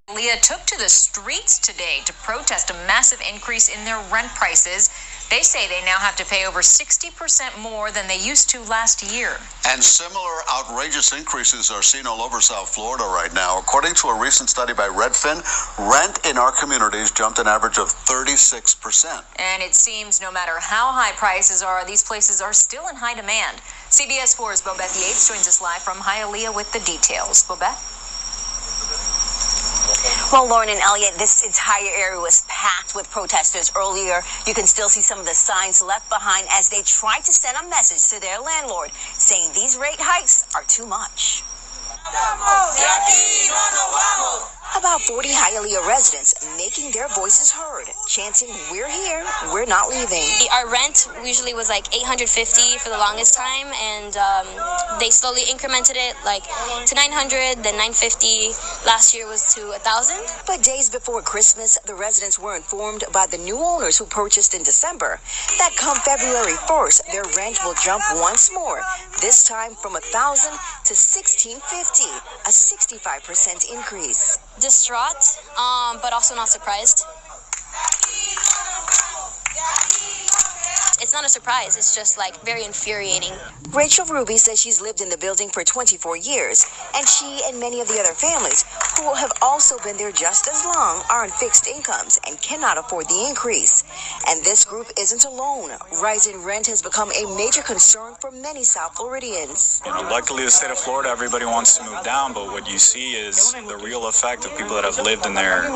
Hialeah took to the streets today to protest a massive increase in their rent prices. They say they now have to pay over 60% more than they used to last year. And similar outrageous increases are seen all over South Florida right now. According to a recent study by Redfin, rent in our communities jumped an average of 36%. And it seems no matter how high prices are, these places are still in high demand. CBS 4's Bobette Yates joins us live from Hialeah with the details. Bobette? Well, Lauren and Elliot, this entire area was packed with protesters earlier. You can still see some of the signs left behind as they try to send a message to their landlord saying these rate hikes are too much. About 40 Hialeah residents making their voices heard, chanting, "We're here, we're not leaving." Our rent usually was like $850 for the longest time, and they slowly incremented it like to $900, then $950. Last year was to $1,000. But days before Christmas, the residents were informed by the new owners who purchased in December that come February 1st, their rent will jump once more, this time from $1,000 to $1,650, a 65% increase. Distraught, but also not surprised. It's not a surprise, it's just like very infuriating. Rachel Ruby says she's lived in the building for 24 years, and she and many of the other families who have also been there just as long are on fixed incomes and cannot afford the increase. And this group isn't alone. Rising rent has become a major concern for many South Floridians. Luckily, the state of Florida, everybody wants to move down, but what you see is the real effect of people that have lived in their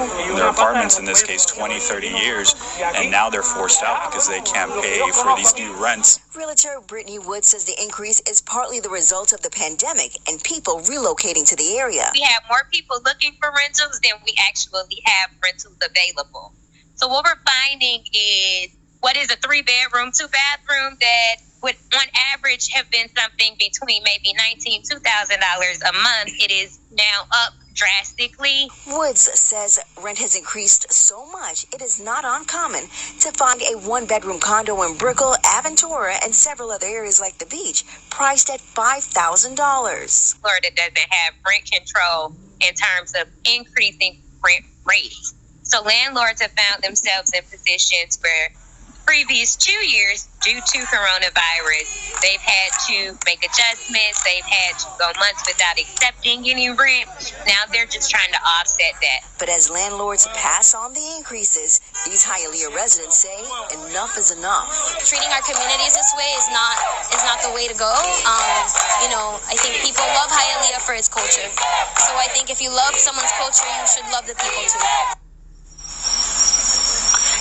apartments, in this case 20, 30 years, and now they're forced out because they can't pay for these new rents. Realtor Brittany Wood says the increase is partly the result of the pandemic and people relocating to the area. We have more people looking for rentals than we actually have rentals available. So what we're finding is, what is a 3-bedroom, 2-bathroom that would on average have been something between maybe $1,900 to $2,000 a month, it is now up drastically. Woods says rent has increased so much it is not uncommon to find a 1-bedroom condo in Brickell, Aventura, and several other areas like the beach priced at $5,000. Florida doesn't have rent control in terms of increasing rent rates. So landlords have found themselves in positions where previous 2 years, due to coronavirus, they've had to make adjustments. They've had to go months without accepting any rent. Now they're just trying to offset that. But as landlords pass on the increases, these Hialeah residents say enough is enough. Treating our communities this way is not the way to go. I think people love Hialeah for its culture. So I think if you love someone's culture, you should love the people too.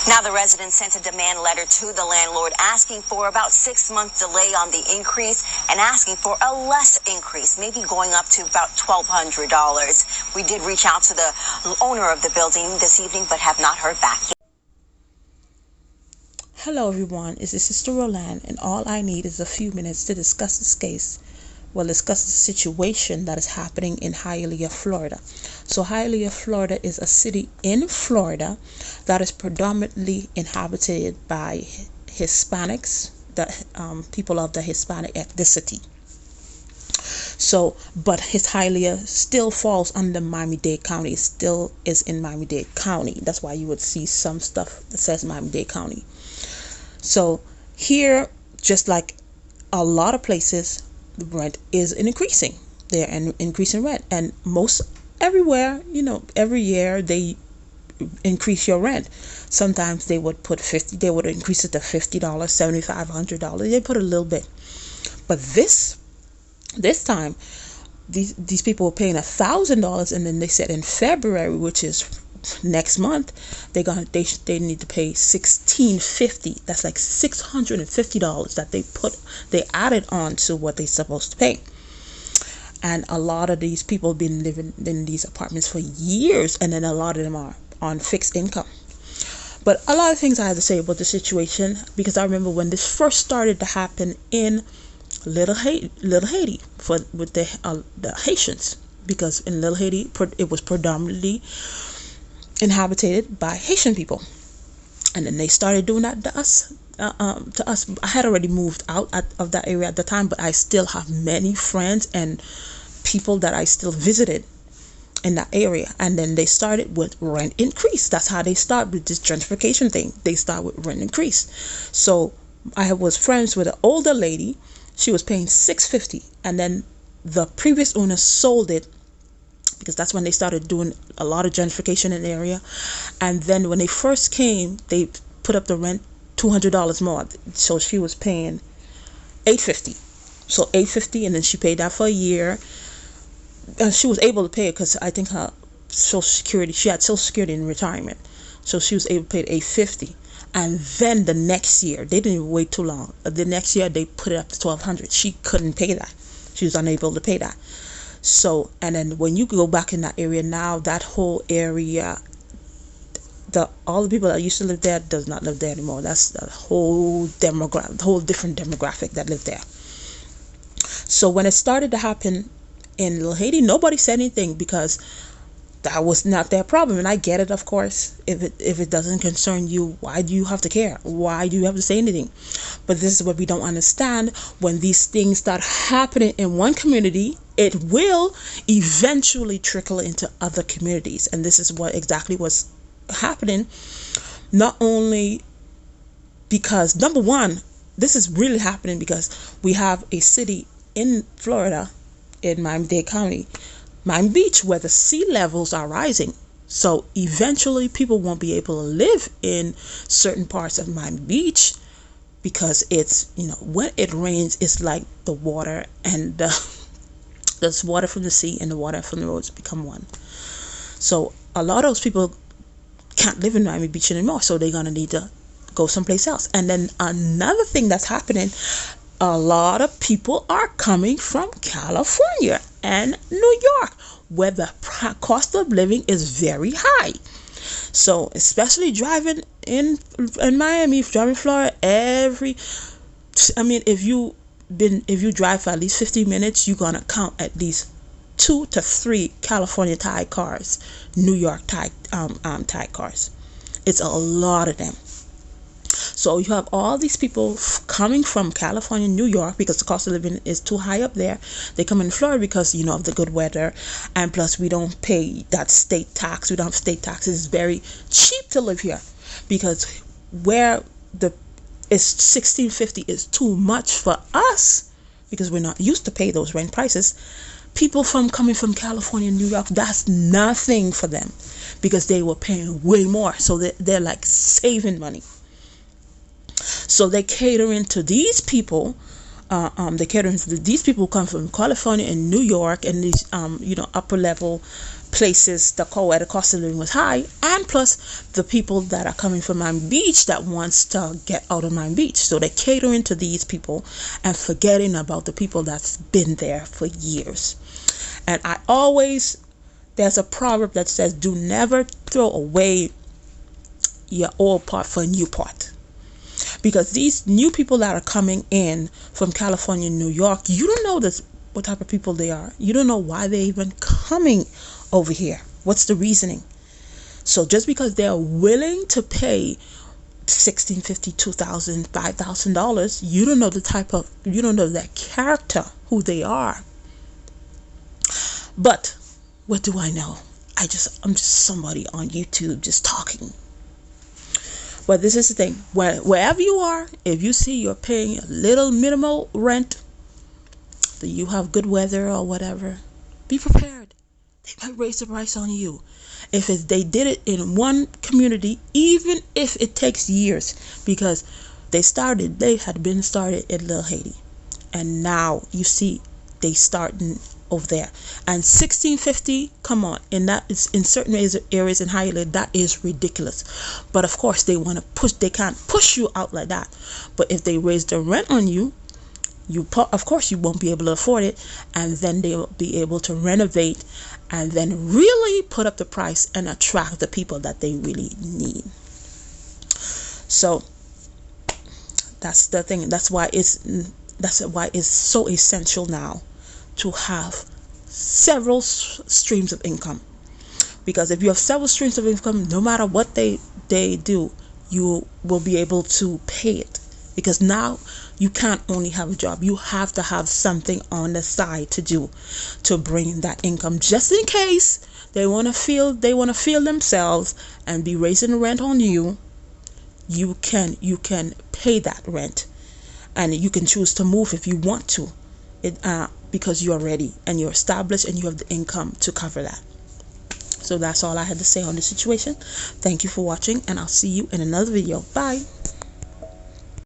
Now the residents sent a demand letter to the landlord asking for about 6-month delay on the increase and asking for a less increase, maybe going up to about $1,200. We did reach out to the owner of the building this evening, but have not heard back yet. Hello everyone, it's your sister Roland, and all I need is a few minutes to discuss this case. We'll discuss the situation that is happening in Hialeah, Florida. So Hialeah, Florida is a city in Florida that is predominantly inhabited by Hispanics, the people of the Hispanic ethnicity. So, but Hialeah still falls under Miami-Dade County. It still is in Miami-Dade County. That's why you would see some stuff that says Miami-Dade County. So here, just like a lot of places, the rent is increasing. They're increasing rent, and most everywhere, every year they increase your rent. Sometimes they would put they would increase it to $50, $75, $100. They put a little bit, but this time, these people were paying $1,000, and then they said in February, which is next month, they need to pay $1,650. That's like $650 that they added on to what they're supposed to pay. And a lot of these people have been living in these apartments for years, and then a lot of them are on fixed income. But a lot of things I have to say about the situation, because I remember when this first started to happen in Little Haiti with the Haitians, because in Little Haiti it was predominantly inhabited by Haitian people, and then they started doing that to us. I had already moved out of that area at the time, but I still have many friends and people that I still visited in that area. And then they started with rent increase. That's how they start with this gentrification thing. They start with rent increase. So I was friends with an older lady. She was paying $650, and then the previous owner sold it, because that's when they started doing a lot of gentrification in the area. And then when they first came, they put up the rent $200 more. So she was paying $850. So $850, and then she paid that for a year. She was able to pay it because I think her Social Security, she had Social Security in retirement, so she was able to pay $850. And then the next year, they didn't even wait too long. The next year they put it up to $1,200. She couldn't pay that. She was unable to pay that. So, and then when you go back in that area now, that whole area, all the people that used to live there does not live there anymore. That's the whole different demographic that lived there. So when it started to happen in Little Haiti, nobody said anything because that was not their problem. And I get it, of course. If it doesn't concern you, why do you have to care? Why do you have to say anything? But this is what we don't understand. When these things start happening in one community, it will eventually trickle into other communities. And this is what exactly was happening. Not only because, number one, this is really happening because we have a city in Florida, in Miami-Dade County, Miami Beach, where the sea levels are rising. So eventually people won't be able to live in certain parts of Miami Beach because it's, when it rains, it's like the water and there's water from the sea and the water from the roads become one. So a lot of those people can't live in Miami Beach anymore, so they're going to need to go someplace else. And then another thing that's happening, a lot of people are coming from California and New York, where the cost of living is very high. So especially driving in Miami, driving Florida, if you drive for at least 15 minutes, you're gonna count at least 2 to 3 California type cars, New York type cars. It's a lot of them. So you have all these people coming from California, New York, because the cost of living is too high up there. They come in Florida because, of the good weather. And plus, we don't pay that state tax. We don't have state taxes. It's very cheap to live here because where it's $16.50 is too much for us because we're not used to pay those rent prices. People coming from California, New York, that's nothing for them because they were paying way more. So they're like saving money. So they catering to these people. These people come from California and New York and these upper level places where the cost of living was high, and plus the people that are coming from Miami Beach that wants to get out of Miami Beach. So they're catering to these people and forgetting about the people that's been there for years. And there's a proverb that says, do never throw away your old part for a new part. Because these new people that are coming in from California and New York, you don't know what type of people they are. You don't know why they're even coming over here. What's the reasoning? So just because they're willing to pay $1,650, $2,000, $5,000, you don't know their character, who they are. But what do I know? I'm just somebody on YouTube just talking. But this is the thing, wherever you are, if you see you're paying a little minimal rent, that you have good weather or whatever, be prepared. They might raise the price on you. If they did it in one community, even if it takes years, because they had been started in Little Haiti, and now you see they starting over there. And $1,650, come on, and that is in certain areas in Hialeah, that is ridiculous. But of course they can't push you out like that. But if they raise the rent on you, of course you won't be able to afford it, and then they will be able to renovate and then really put up the price and attract the people that they really need. So that's the thing. That's why it's so essential now to have several streams of income. Because if you have several streams of income, no matter what they do, you will be able to pay it. because now you can't only have a job, you have to have something on the side to do to bring in that income, just in case they want to feel themselves and be raising rent on you. You can pay that rent, and you can choose to move if you want to, because you're ready and you're established and you have the income to cover that. So that's all I had to say on the situation. Thank you for watching, and I'll see you in another video. Bye.